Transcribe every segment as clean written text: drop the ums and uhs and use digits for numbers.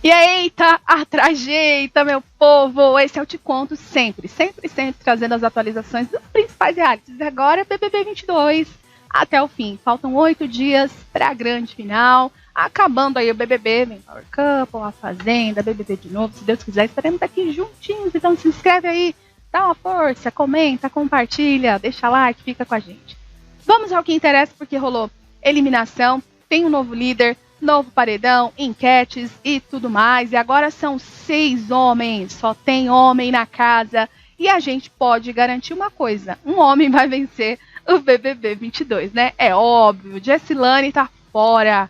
E aí, eita, atrajeita, meu povo! Esse é o Te Conto sempre trazendo as atualizações dos principais realities. Agora, BBB 22, até o fim. Faltam 8 dias para a grande final. Acabando aí o BBB, vem Power Couple, A Fazenda, BBB de novo. Se Deus quiser, estaremos aqui juntinhos. Então se inscreve aí, dá uma força, comenta, compartilha, deixa like, fica com a gente. Vamos ao que interessa, porque rolou eliminação, tem um novo líder, novo paredão, enquetes e tudo mais. E agora são 6 homens, só tem homem na casa. E a gente pode garantir uma coisa, um homem vai vencer o BBB 22, né? É óbvio, Jessilane tá fora,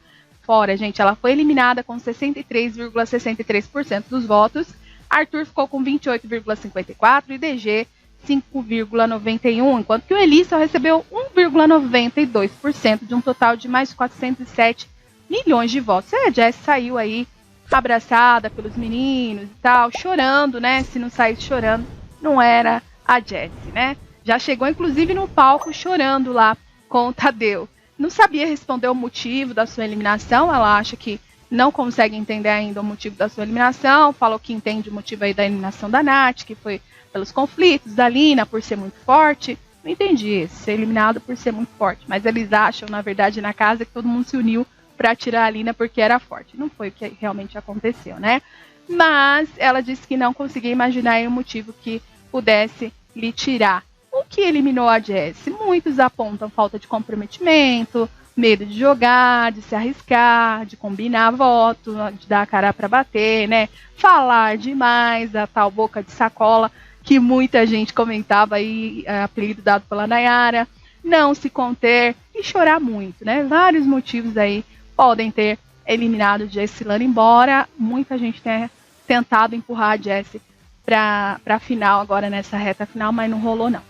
gente. Ela foi eliminada com 63,63% dos votos. Arthur ficou com 28,54% e DG 5,91%, enquanto que o Eli só recebeu 1,92% de um total de mais de 407 milhões de votos. A Jess saiu aí abraçada pelos meninos e tal, chorando, né? Se não saísse chorando, não era a Jess, né? Já chegou, inclusive, no palco chorando lá com o Tadeu. Não sabia responder o motivo da sua eliminação, ela acha que não consegue entender ainda o motivo da sua eliminação, falou que entende o motivo aí da eliminação da Nath, que foi pelos conflitos, da Lina por ser muito forte. Não entendi, ser eliminado por ser muito forte, mas eles acham, na verdade, na casa que todo mundo se uniu para tirar a Lina porque era forte. Não foi o que realmente aconteceu, né? Mas ela disse que não conseguia imaginar um motivo que pudesse lhe tirar. O que eliminou a Jess? Muitos apontam falta de comprometimento, medo de jogar, de se arriscar, de combinar voto, de dar a cara para bater, né? Falar demais, a tal boca de sacola que muita gente comentava aí, apelido dado pela Nayara, não se conter e chorar muito, né? Vários motivos aí podem ter eliminado Jessilane, embora muita gente tenha tentado empurrar a Jessie para a final agora nessa reta final, mas não rolou não.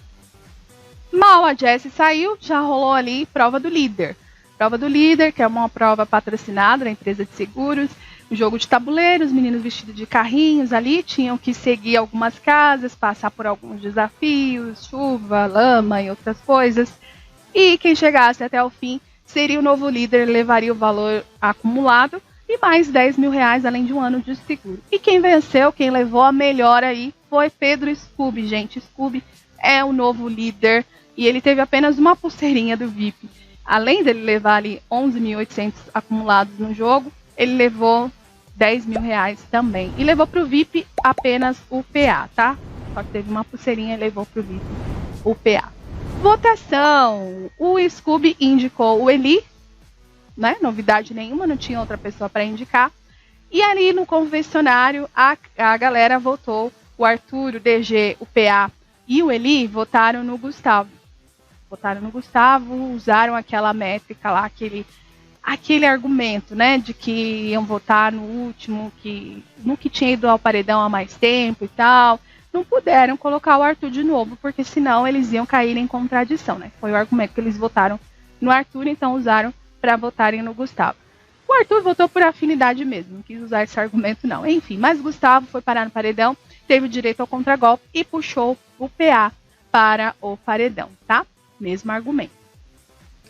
Mal a Jessie saiu, já rolou ali prova do líder. Prova do líder, que é uma prova patrocinada da empresa de seguros, um jogo de tabuleiro, os meninos vestidos de carrinhos ali tinham que seguir algumas casas, passar por alguns desafios, chuva, lama e outras coisas. E quem chegasse até o fim seria o novo líder, levaria o valor acumulado e mais 10 mil reais, além de um ano de seguro. E quem venceu, quem levou a melhor aí, foi Pedro Scooby, gente. Scooby é o novo líder e ele teve apenas uma pulseirinha do VIP. Além dele levar ali 11.800 acumulados no jogo, ele levou 10 mil reais também. E levou para o VIP apenas o PA, tá? Só que teve uma pulseirinha e levou para o VIP o PA. Votação. O Scooby indicou o Eli, né? Novidade nenhuma, não tinha outra pessoa para indicar. E ali no confessionário, a galera votou o Arthur, o DG, o PA e o Eli votaram no Gustavo. Votaram no Gustavo, usaram aquela métrica lá, aquele argumento, né, de que iam votar no último, no que tinha ido ao paredão há mais tempo e tal. Não puderam colocar o Arthur de novo, porque senão eles iam cair em contradição, né? Foi o argumento que eles votaram no Arthur, então usaram para votarem no Gustavo. O Arthur votou por afinidade mesmo, não quis usar esse argumento não. Enfim, mas Gustavo foi parar no paredão, teve o direito ao contragolpe e puxou o PA para o paredão, tá? Mesmo argumento.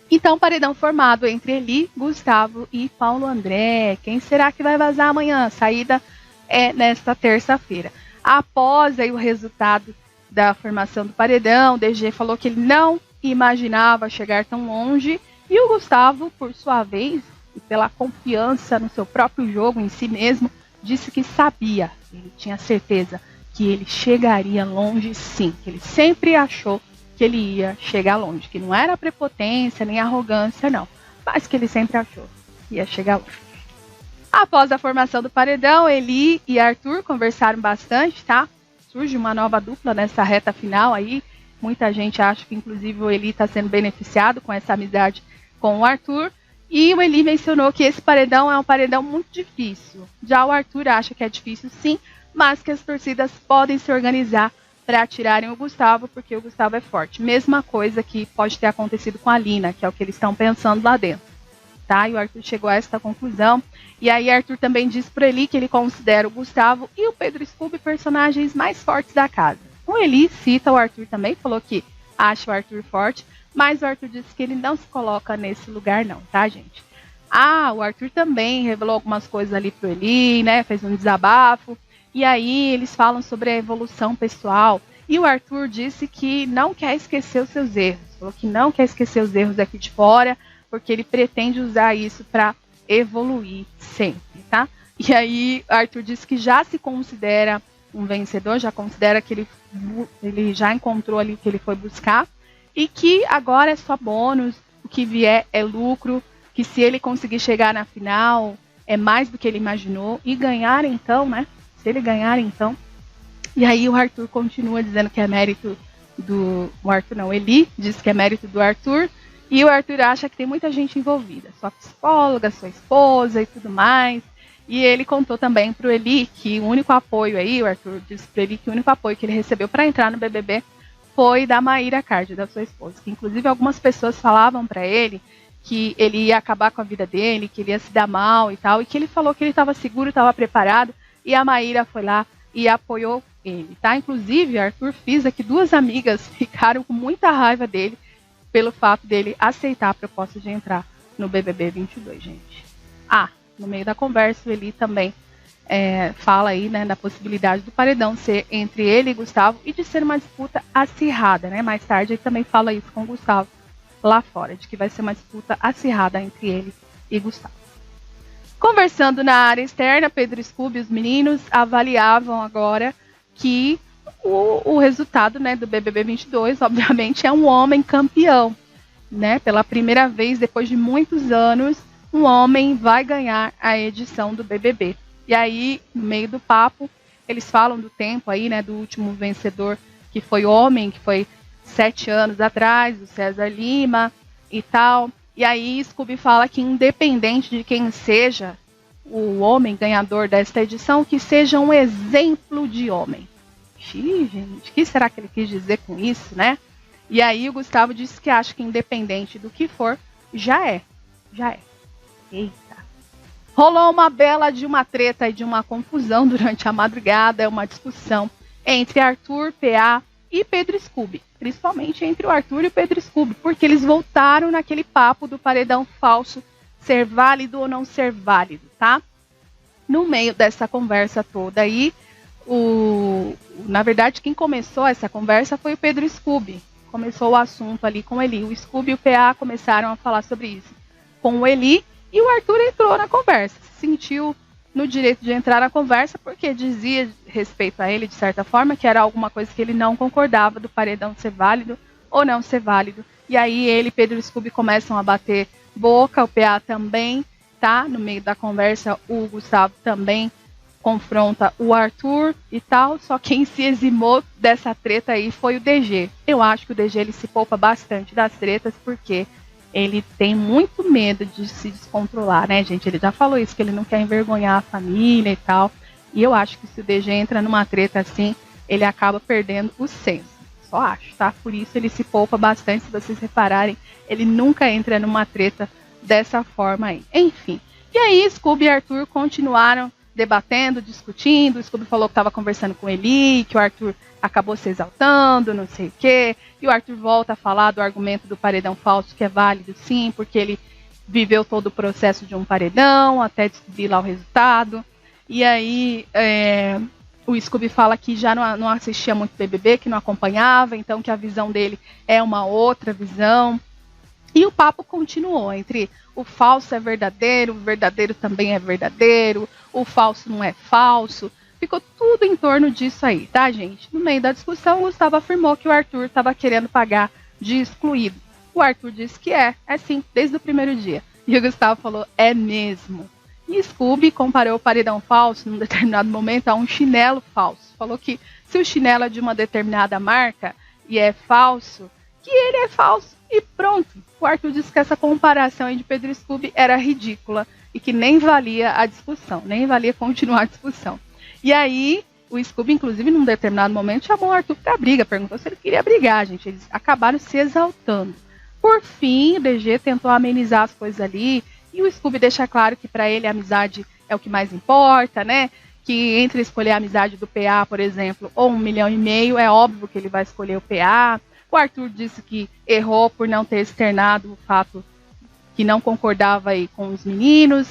Então, paredão formado entre Eli, Gustavo e Paulo André. Quem será que vai vazar amanhã? A saída é nesta terça-feira. Após aí o resultado da formação do paredão, o DG falou que ele não imaginava chegar tão longe. E o Gustavo, por sua vez, e pela confiança no seu próprio jogo, em si mesmo, disse que sabia, ele tinha certeza que ele chegaria longe sim, que ele sempre achou que ele ia chegar longe, que não era prepotência nem arrogância não, mas que ele sempre achou que ia chegar longe. Após a formação do paredão, Eli e Arthur conversaram bastante, tá? Surge uma nova dupla nessa reta final aí, muita gente acha que inclusive o Eli está sendo beneficiado com essa amizade com o Arthur, e o Eli mencionou que esse paredão é um paredão muito difícil. Já o Arthur acha que é difícil sim, mas que as torcidas podem se organizar para tirarem o Gustavo, porque o Gustavo é forte. Mesma coisa que pode ter acontecido com a Lina, que é o que eles estão pensando lá dentro. Tá? E o Arthur chegou a essa conclusão. E aí Arthur também disse para Eli que ele considera o Gustavo e o Pedro Scooby personagens mais fortes da casa. O Eli cita o Arthur também, falou que acha o Arthur forte, mas o Arthur disse que ele não se coloca nesse lugar não, tá, gente? o Arthur também revelou algumas coisas ali pro Eli, né? Fez um desabafo. E aí eles falam sobre a evolução pessoal. E o Arthur disse que não quer esquecer os seus erros. Falou que não quer esquecer os erros daqui de fora, porque ele pretende usar isso para evoluir sempre, tá? E aí Arthur disse que já se considera um vencedor, já considera que ele já encontrou ali o que ele foi buscar, e que agora é só bônus, o que vier é lucro, que se ele conseguir chegar na final, é mais do que ele imaginou, e ganhar então, né? Se ele ganhar então. E aí o Arthur continua dizendo que é mérito Eli diz que é mérito do Arthur, e o Arthur acha que tem muita gente envolvida, sua psicóloga, sua esposa e tudo mais. E ele contou também pro Eli que o único apoio aí, o Arthur disse pro Eli que o único apoio que ele recebeu para entrar no BBB foi da Maíra Card, da sua esposa. Que inclusive algumas pessoas falavam para ele que ele ia acabar com a vida dele, que ele ia se dar mal e tal, e que ele falou que ele estava seguro, estava preparado, e a Maíra foi lá e apoiou ele, tá? Inclusive, Arthur Fisa, que 2 amigas ficaram com muita raiva dele pelo fato dele aceitar a proposta de entrar no BBB 22, gente. No meio da conversa, o Eli também fala aí, né, da possibilidade do paredão ser entre ele e Gustavo e de ser uma disputa acirrada, né? Mais tarde ele também fala isso com o Gustavo lá fora, de que vai ser uma disputa acirrada entre ele e Gustavo. Conversando na área externa, Pedro Scooby e os meninos avaliavam agora que o resultado, né, do BBB 22, obviamente, é um homem campeão, né? Pela primeira vez, depois de muitos anos, um homem vai ganhar a edição do BBB. E aí, no meio do papo, eles falam do tempo aí, né, do último vencedor, que foi homem, que foi 7 anos atrás, o César Lima e tal. E aí, Scooby fala que independente de quem seja o homem ganhador desta edição, que seja um exemplo de homem. Gente, o que será que ele quis dizer com isso, né? E aí o Gustavo disse que acha que independente do que for, já é. Eita. Rolou uma bela de uma treta e de uma confusão durante a madrugada, uma discussão entre Arthur, PA e Pedro Scooby. Principalmente entre o Arthur e o Pedro Scooby, porque eles voltaram naquele papo do paredão falso ser válido ou não ser válido, tá? No meio dessa conversa toda aí, na verdade, quem começou essa conversa foi o Pedro Scooby. Começou o assunto ali com o Eli. O Scooby e o PA começaram a falar sobre isso com o Eli, e o Arthur entrou na conversa. Se sentiu no direito de entrar na conversa, porque dizia respeito a ele, de certa forma, que era alguma coisa que ele não concordava do paredão ser válido ou não ser válido. E aí ele e Pedro Scooby começam a bater boca, o PA também, tá? No meio da conversa, o Gustavo também confronta o Arthur e tal, só quem se eximou dessa treta aí foi o DG. Eu acho que o DG ele se poupa bastante das tretas, porque ele tem muito medo de se descontrolar, né, gente? Ele já falou isso, que ele não quer envergonhar a família e tal. E eu acho que se o DG entra numa treta assim, ele acaba perdendo o senso. Só acho, tá? Por isso ele se poupa bastante, se vocês repararem. Ele nunca entra numa treta dessa forma aí. Enfim. E aí, Scooby e Arthur continuaram debatendo, discutindo. O Scooby falou que estava conversando com Eli, que o Arthur acabou se exaltando, não sei o quê. E o Arthur volta a falar do argumento do paredão falso, que é válido sim, porque ele viveu todo o processo de um paredão, até descobrir lá o resultado. E aí o Scooby fala que já não assistia muito BBB, que não acompanhava, então que a visão dele é uma outra visão. E o papo continuou entre o falso é verdadeiro, o verdadeiro também é verdadeiro, o falso não é falso. Ficou tudo em torno disso aí, tá, gente? No meio da discussão, o Gustavo afirmou que o Arthur estava querendo pagar de excluído. O Arthur disse que é sim, desde o primeiro dia. E o Gustavo falou, é mesmo. E Scooby comparou o paredão falso, num determinado momento, a um chinelo falso. Falou que se o chinelo é de uma determinada marca e é falso, que ele é falso. E pronto. O Arthur disse que essa comparação aí de Pedro e Scooby era ridícula e que nem valia a discussão, nem valia continuar a discussão. E aí, o Scooby, inclusive, num determinado momento, chamou o Arthur pra briga, perguntou se ele queria brigar, gente. Eles acabaram se exaltando. Por fim, o DG tentou amenizar as coisas ali, e o Scooby deixa claro que para ele a amizade é o que mais importa, né? Que entre escolher a amizade do PA, por exemplo, ou 1,5 milhão, é óbvio que ele vai escolher o PA. O Arthur disse que errou por não ter externado o fato que não concordava aí com os meninos,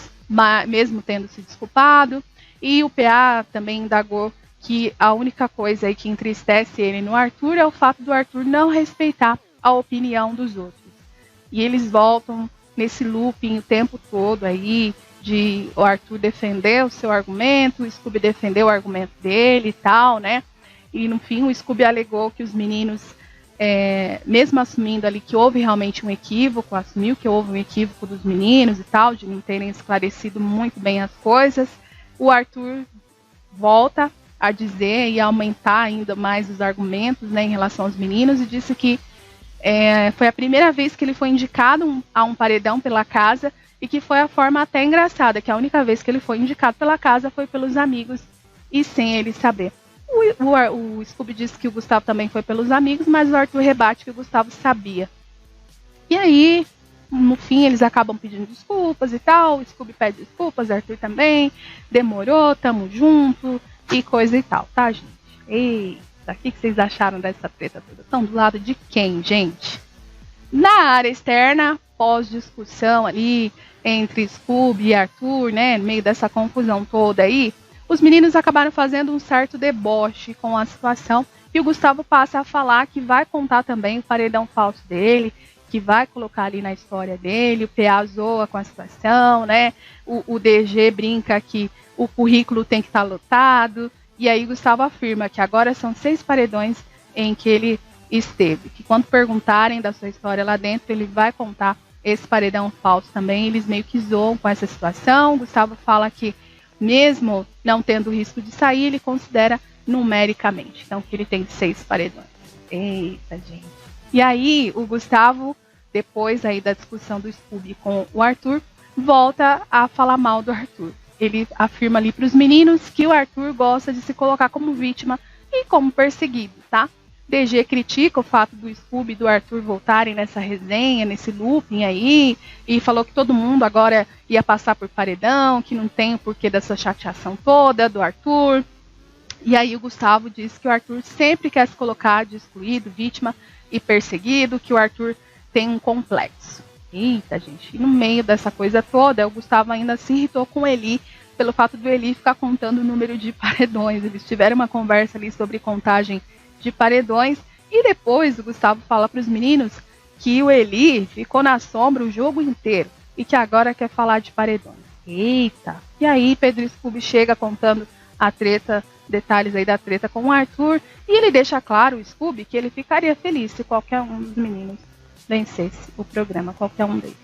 mesmo tendo se desculpado. E o PA também indagou que a única coisa aí que entristece ele no Arthur é o fato do Arthur não respeitar a opinião dos outros. E eles voltam nesse looping o tempo todo aí, de o Arthur defender o seu argumento, o Scooby defender o argumento dele e tal, né? E no fim o Scooby alegou que os meninos, mesmo assumindo ali que houve realmente um equívoco, assumiu que houve um equívoco dos meninos e tal, de não terem esclarecido muito bem as coisas, o Arthur volta a dizer e a aumentar ainda mais os argumentos, né, em relação aos meninos, e disse que foi a primeira vez que ele foi indicado a um paredão pela casa, e que foi a forma até engraçada, que a única vez que ele foi indicado pela casa foi pelos amigos e sem ele saber. O Scooby disse que o Gustavo também foi pelos amigos, mas o Arthur rebate que o Gustavo sabia. E aí, no fim, eles acabam pedindo desculpas e tal, o Scooby pede desculpas, o Arthur também, demorou, tamo junto e coisa e tal, tá, gente? Eita, o que vocês acharam dessa treta toda? Estão do lado de quem, gente? Na área externa, pós-discussão ali entre Scooby e Arthur, né, no meio dessa confusão toda aí, os meninos acabaram fazendo um certo deboche com a situação, e o Gustavo passa a falar que vai contar também o paredão falso dele, que vai colocar ali na história dele, o PA zoa com a situação, né, o DG brinca que o currículo tem que estar lotado, e aí o Gustavo afirma que agora são 6 paredões em que ele esteve, que quando perguntarem da sua história lá dentro, ele vai contar esse paredão falso também. Eles meio que zoam com essa situação. O Gustavo fala que mesmo não tendo risco de sair, ele considera numericamente, então que ele tem 6 paredões. Eita, gente. E aí o Gustavo, depois aí da discussão do Scooby com o Arthur, volta a falar mal do Arthur. Ele afirma ali para os meninos que o Arthur gosta de se colocar como vítima e como perseguido, tá? DG critica o fato do Scooby e do Arthur voltarem nessa resenha, nesse looping aí, e falou que todo mundo agora ia passar por paredão, que não tem o porquê dessa chateação toda do Arthur. E aí o Gustavo diz que o Arthur sempre quer se colocar de excluído, vítima e perseguido, que o Arthur tem um complexo. Eita, gente, e no meio dessa coisa toda, o Gustavo ainda se irritou com o Eli, pelo fato do Eli ficar contando o número de paredões. Eles tiveram uma conversa ali sobre contagem de paredões, e depois o Gustavo fala para os meninos que o Eli ficou na sombra o jogo inteiro e que agora quer falar de paredões. Eita! E aí Pedro Scooby chega contando a treta, detalhes aí da treta com o Arthur, e ele deixa claro, o Scooby, que ele ficaria feliz se qualquer um dos meninos vencesse o programa, qualquer um deles.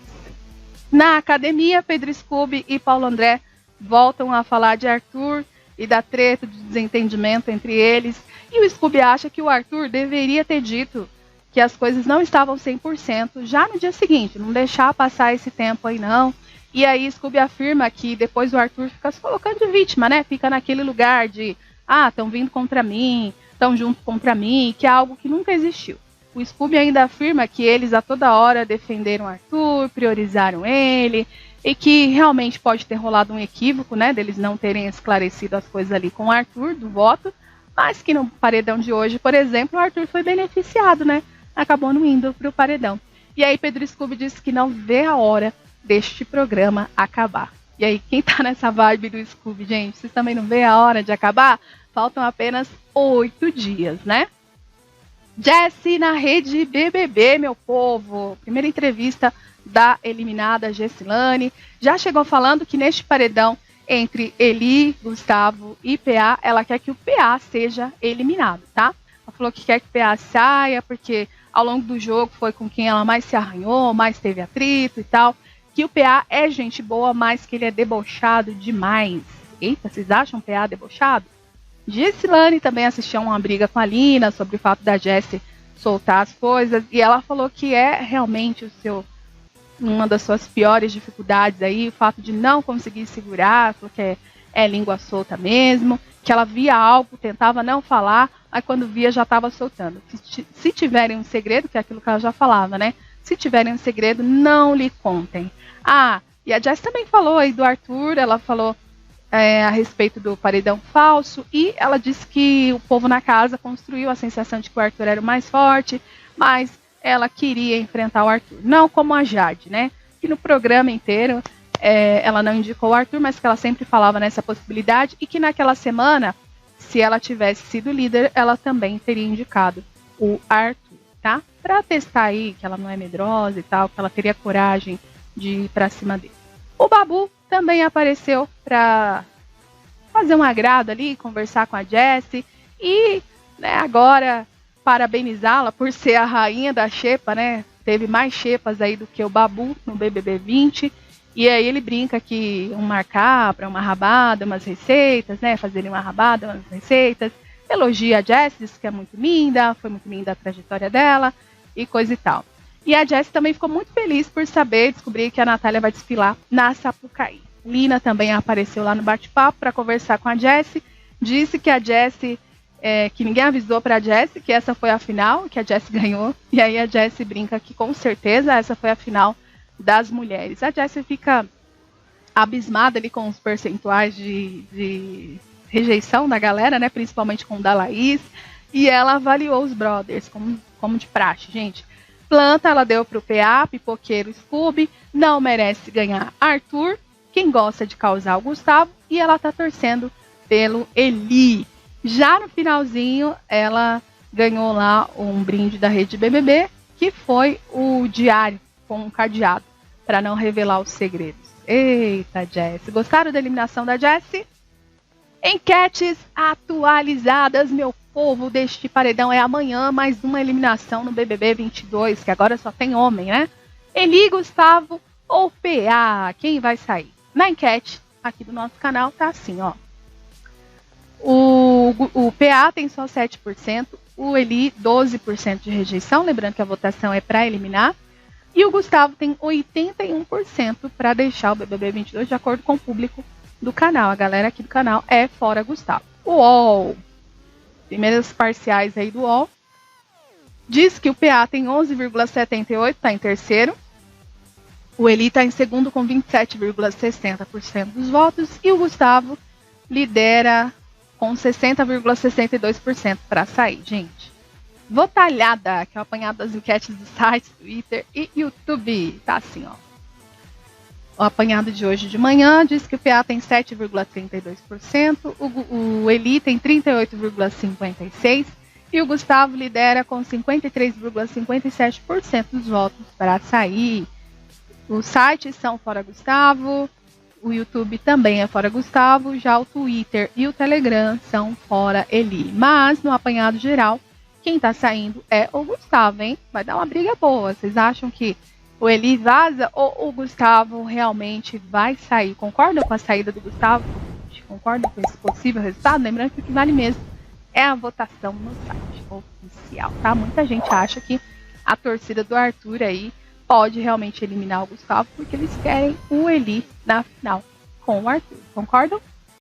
Na academia, Pedro Scooby e Paulo André voltam a falar de Arthur e da treta, de desentendimento entre eles. E o Scooby acha que o Arthur deveria ter dito que as coisas não estavam 100% já no dia seguinte, não deixar passar esse tempo aí não. E aí Scooby afirma que depois o Arthur fica se colocando de vítima, né? Fica naquele lugar de, estão vindo contra mim, estão junto contra mim, que é algo que nunca existiu. O Scooby ainda afirma que eles a toda hora defenderam o Arthur, priorizaram ele, e que realmente pode ter rolado um equívoco, né? Deles não terem esclarecido as coisas ali com o Arthur, do voto, mas que no paredão de hoje, por exemplo, o Arthur foi beneficiado, né? Acabou não indo para o paredão. E aí Pedro Scooby disse que não vê a hora deste programa acabar. E aí, quem tá nessa vibe do Scooby, gente? Vocês também não vê a hora de acabar? Faltam apenas 8 dias, né? Jessi na rede BBB, meu povo. Primeira entrevista da eliminada Jessilane. Já chegou falando que neste paredão entre Eli, Gustavo e PA, ela quer que o PA seja eliminado, tá? Ela falou que quer que o PA saia, porque ao longo do jogo foi com quem ela mais se arranhou, mais teve atrito e tal. Que o PA é gente boa, mas que ele é debochado demais. Eita, vocês acham o PA debochado? Jessilane também assistiu a uma briga com a Lina sobre o fato da Jessi soltar as coisas, e ela falou que é realmente uma das suas piores dificuldades aí, o fato de não conseguir segurar, porque é língua solta mesmo, que ela via algo, tentava não falar, mas quando via já estava soltando. Se tiverem um segredo, que é aquilo que ela já falava, né? Se tiverem um segredo, não lhe contem. E a Jessi também falou aí do Arthur, ela falou a respeito do paredão falso, e ela disse que o povo na casa construiu a sensação de que o Arthur era o mais forte, mas ela queria enfrentar o Arthur, não como a Jade, né? que no programa inteiro ela não indicou o Arthur, mas que ela sempre falava nessa possibilidade e que naquela semana, se ela tivesse sido líder, ela também teria indicado o Arthur, tá? Pra testar aí que ela não é medrosa e tal, que ela teria coragem de ir pra cima dele. O Babu também apareceu pra fazer um agrado ali, conversar com a Jessie e, né, agora parabenizá-la por ser a rainha da xepa, né? Teve mais xepas aí do que o Babu no BBB 20. E aí ele brinca que marcar para uma rabada, umas receitas, né? Fazer uma rabada, umas receitas. Elogia a Jessie, diz que é muito linda, foi muito linda a trajetória dela e coisa e tal. E a Jessie também ficou muito feliz por descobrir que a Natália vai desfilar na Sapucaí. Lina também apareceu lá no bate-papo para conversar com a Jessie. Disse que a Jessie, que ninguém avisou para a Jessie que essa foi a final, que a Jessie ganhou. E aí a Jessie brinca que com certeza essa foi a final das mulheres. A Jessie fica abismada ali com os percentuais de rejeição da galera, né? Principalmente com o da Laís. E ela avaliou os brothers como de praxe, gente. Planta ela deu pro PA, Pipoqueiro, Scooby. Não merece ganhar Arthur. Quem gosta de causar o Gustavo. E ela tá torcendo pelo Eli. Já no finalzinho, ela ganhou lá um brinde da Rede BBB, que foi o diário com um cadeado, para não revelar os segredos. Eita, Jessie. Gostaram da eliminação da Jessie? Enquetes atualizadas, meu povo, deste paredão. É amanhã mais uma eliminação no BBB 22, que agora só tem homem, né? Eli, Gustavo ou PA? Quem vai sair? Na enquete aqui do nosso canal tá assim, ó. O PA tem só 7%, o Eli 12% de rejeição, lembrando que a votação é para eliminar. E o Gustavo tem 81% para deixar o BBB 22, de acordo com o público do canal. A galera aqui do canal é fora Gustavo. O UOL, primeiras parciais aí do UOL, diz que o PA tem 11,78%, está em terceiro. O Eli está em segundo com 27,60% dos votos. E o Gustavo lidera com 60,62% para sair, gente. Votalhada, que é o apanhado das enquetes do site, Twitter e YouTube. Tá assim, ó. O apanhado de hoje de manhã diz que o PA tem 7,32%, o Eli tem 38,56% e o Gustavo lidera com 53,57% dos votos para sair. Os sites são fora Gustavo, o YouTube também é fora Gustavo, já o Twitter e o Telegram são fora Eli. Mas no apanhado geral, quem tá saindo é o Gustavo, hein? Vai dar uma briga boa. Vocês acham que o Eli vaza ou o Gustavo realmente vai sair? Concordam com a saída do Gustavo? Concordam com esse possível resultado? Lembrando que o que vale mesmo é a votação no site oficial, tá? Muita gente acha que a torcida do Arthur aí pode realmente eliminar o Gustavo porque eles querem o Eli na final com o Arthur. Concordam?